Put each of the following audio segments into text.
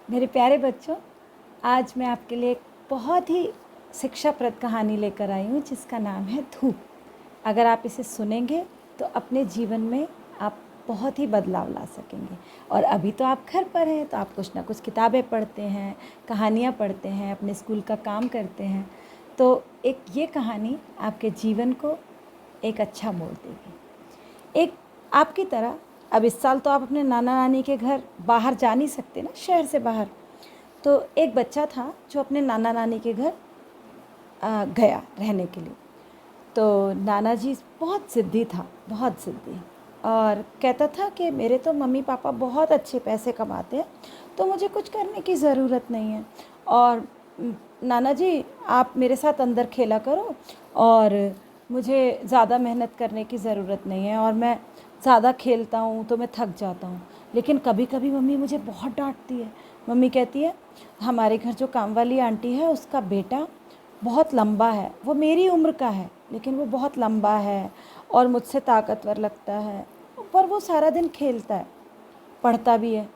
मेरे प्यारे बच्चों, आज मैं आपके लिए एक बहुत ही शिक्षाप्रद कहानी लेकर आई हूँ जिसका नाम है धूप। अगर आप इसे सुनेंगे तो अपने जीवन में आप बहुत ही बदलाव ला सकेंगे। और अभी तो आप घर पर हैं तो आप कुछ ना कुछ किताबें पढ़ते हैं, कहानियाँ पढ़ते हैं, अपने स्कूल का काम करते हैं। तो एक ये कहानी आपके जीवन को एक अच्छा मोड़ देगी। एक आपकी तरह अब इस साल तो आप अपने नाना नानी के घर बाहर जा नहीं सकते ना, शहर से बाहर। तो एक बच्चा था जो अपने नाना नानी के घर गया रहने के लिए। तो नाना जी बहुत ज़िद्दी था, बहुत ज़िद्दी, और कहता था कि मेरे तो मम्मी पापा बहुत अच्छे पैसे कमाते हैं, तो मुझे कुछ करने की ज़रूरत नहीं है। और नाना जी आप मेरे साथ अंदर खेला करो, और मुझे ज़्यादा मेहनत करने की ज़रूरत नहीं है, और मैं ज़्यादा खेलता हूँ तो मैं थक जाता हूँ। लेकिन कभी कभी मम्मी मुझे बहुत डांटती है। मम्मी कहती है हमारे घर जो काम वाली आंटी है उसका बेटा बहुत लंबा है, वो मेरी उम्र का है लेकिन वो बहुत लंबा है और मुझसे ताकतवर लगता है, पर वो सारा दिन खेलता है, पढ़ता भी है,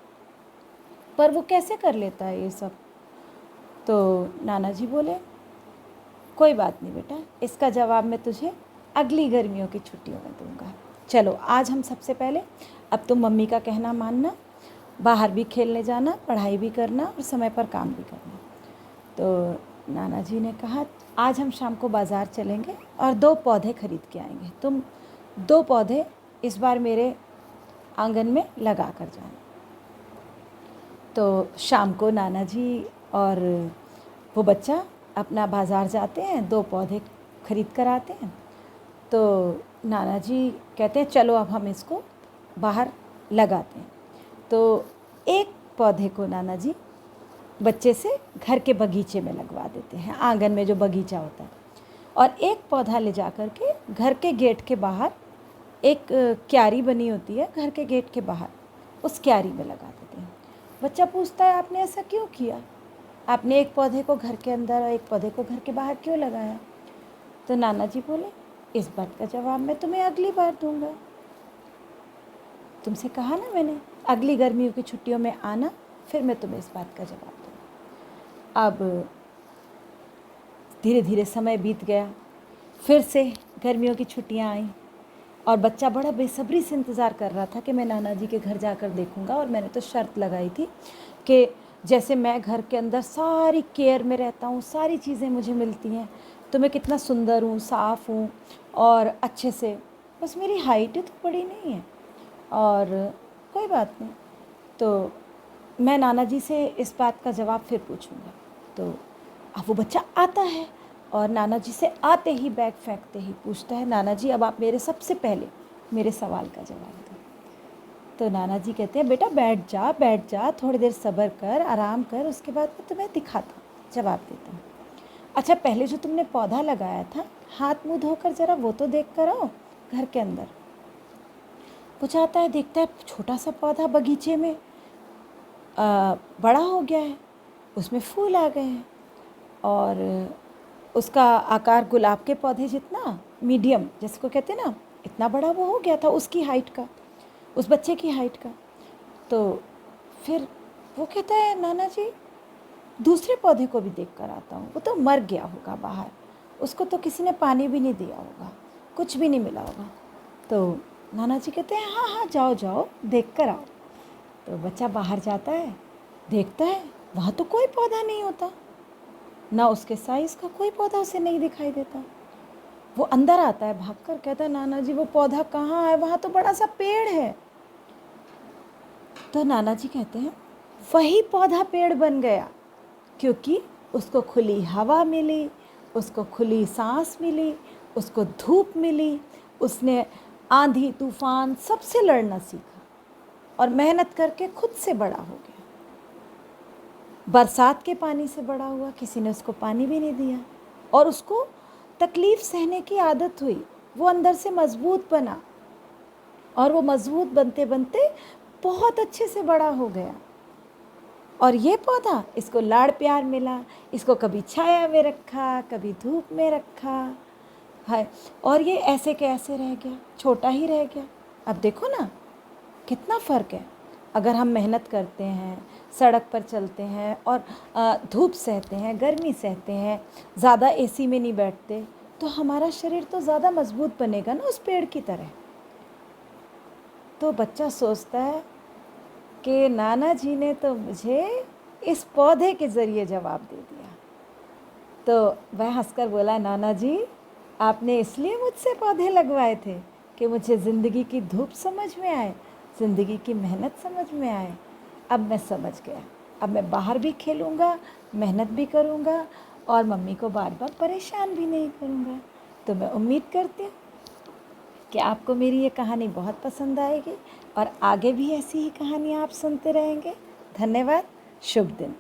पर वो कैसे कर लेता है ये सब। तो नाना जी बोले कोई बात नहीं बेटा, इसका जवाब मैं तुझे अगली गर्मियों की छुट्टियों में दूंगा। चलो आज हम सबसे पहले, अब तुम मम्मी का कहना मानना, बाहर भी खेलने जाना, पढ़ाई भी करना और समय पर काम भी करना। तो नाना जी ने कहा आज हम शाम को बाज़ार चलेंगे और 2 पौधे खरीद के आएंगे। तुम 2 पौधे इस बार मेरे आंगन में लगा कर जाना। तो शाम को नाना जी और वो बच्चा अपना बाज़ार जाते हैं, 2 पौधे खरीद कर आते हैं। तो नाना जी कहते हैं चलो अब हम इसको बाहर लगाते हैं। तो एक पौधे को नाना जी बच्चे से घर के बगीचे में लगवा देते हैं, आंगन में जो बगीचा होता है, और एक पौधा ले जा कर के घर के गेट के बाहर, एक क्यारी बनी होती है घर के गेट के बाहर, उस क्यारी में लगा देते हैं। बच्चा पूछता है आपने ऐसा क्यों किया, आपने एक पौधे को घर के अंदर और एक पौधे को घर के बाहर क्यों लगाया। तो नाना जी बोले इस बात का जवाब मैं तुम्हें अगली बार दूंगा। तुमसे कहा ना मैंने अगली गर्मियों की छुट्टियों में आना, फिर मैं तुम्हें इस बात का जवाब दूँगा। अब धीरे धीरे समय बीत गया, फिर से गर्मियों की छुट्टियां आईं और बच्चा बड़ा बेसब्री से इंतज़ार कर रहा था कि मैं नाना जी के घर जाकर देखूंगा। और मैंने तो शर्त लगाई थी कि जैसे मैं घर के अंदर सारी केयर में रहता हूँ, सारी चीज़ें मुझे मिलती हैं, तो मैं कितना सुंदर हूँ, साफ़ हूँ और अच्छे से, बस मेरी हाइट तो बड़ी नहीं है। और कोई बात नहीं, तो मैं नाना जी से इस बात का जवाब फिर पूछूंगा। तो अब वो बच्चा आता है और नाना जी से आते ही, बैग फेंकते ही पूछता है नाना जी अब आप मेरे सबसे पहले मेरे सवाल का जवाब दो। तो नाना जी कहते हैं बेटा बैठ जा, थोड़ी देर सब्र कर, आराम कर, उसके बाद मैं तुम्हें दिखाता हूँ, जवाब देता हूँ। अच्छा पहले जो तुमने पौधा लगाया था, हाथ मुँह धोकर ज़रा वो तो देख कर आओ घर के अंदर। वो जाता है, देखता है छोटा सा पौधा बगीचे में बड़ा हो गया है, उसमें फूल आ गए हैं, और उसका आकार गुलाब के पौधे जितना, मीडियम जिसको कहते हैं ना, इतना बड़ा वो हो गया था, उसकी हाइट का, उस बच्चे की हाइट का। तो फिर वो कहता है नाना जी दूसरे पौधे को भी देख कर आता हूँ, वो तो मर गया होगा बाहर, उसको तो किसी ने पानी भी नहीं दिया होगा, कुछ भी नहीं मिला होगा। तो नाना जी कहते हैं हाँ हाँ जाओ जाओ देख कर आओ। तो बच्चा बाहर जाता है, देखता है वहाँ तो कोई पौधा नहीं होता, ना उसके साइज़ का कोई पौधा उसे नहीं दिखाई देता। वो अंदर आता है भागकर, कहता है नाना जी वो पौधा कहाँ है, वहाँ तो बड़ा सा पेड़ है। तो नाना जी कहते हैं वही पौधा पेड़ बन गया, क्योंकि उसको खुली हवा मिली, उसको खुली सांस मिली, उसको धूप मिली, उसने आंधी तूफान सबसे लड़ना सीखा और मेहनत करके खुद से बड़ा हो गया। बरसात के पानी से बड़ा हुआ, किसी ने उसको पानी भी नहीं दिया, और उसको तकलीफ़ सहने की आदत हुई, वो अंदर से मजबूत बना, और वो मजबूत बनते बनते बहुत अच्छे से बड़ा हो गया। और ये पौधा, इसको लाड़ प्यार मिला, इसको कभी छाया में रखा, कभी धूप में रखा है, और ये ऐसे के ऐसे रह गया, छोटा ही रह गया। अब देखो ना कितना फ़र्क है। अगर हम मेहनत करते हैं, सड़क पर चलते हैं और धूप सहते हैं, गर्मी सहते हैं, ज़्यादा एसी में नहीं बैठते, तो हमारा शरीर तो ज़्यादा मजबूत बनेगा ना उस पेड़ की तरह। तो बच्चा सोचता है कि नाना जी ने तो मुझे इस पौधे के ज़रिए जवाब दे दिया। तो वह हंसकर बोला, नाना जी आपने इसलिए मुझसे पौधे लगवाए थे कि मुझे ज़िंदगी की धूप समझ में आए, ज़िंदगी की मेहनत समझ में आए। अब मैं समझ गया, अब मैं बाहर भी खेलूँगा, मेहनत भी करूँगा और मम्मी को बार बार परेशान भी नहीं करूँगा। तो मैं उम्मीद करती हूँ कि आपको मेरी ये कहानी बहुत पसंद आएगी और आगे भी ऐसी ही कहानियाँ आप सुनते रहेंगे। धन्यवाद। शुभ दिन।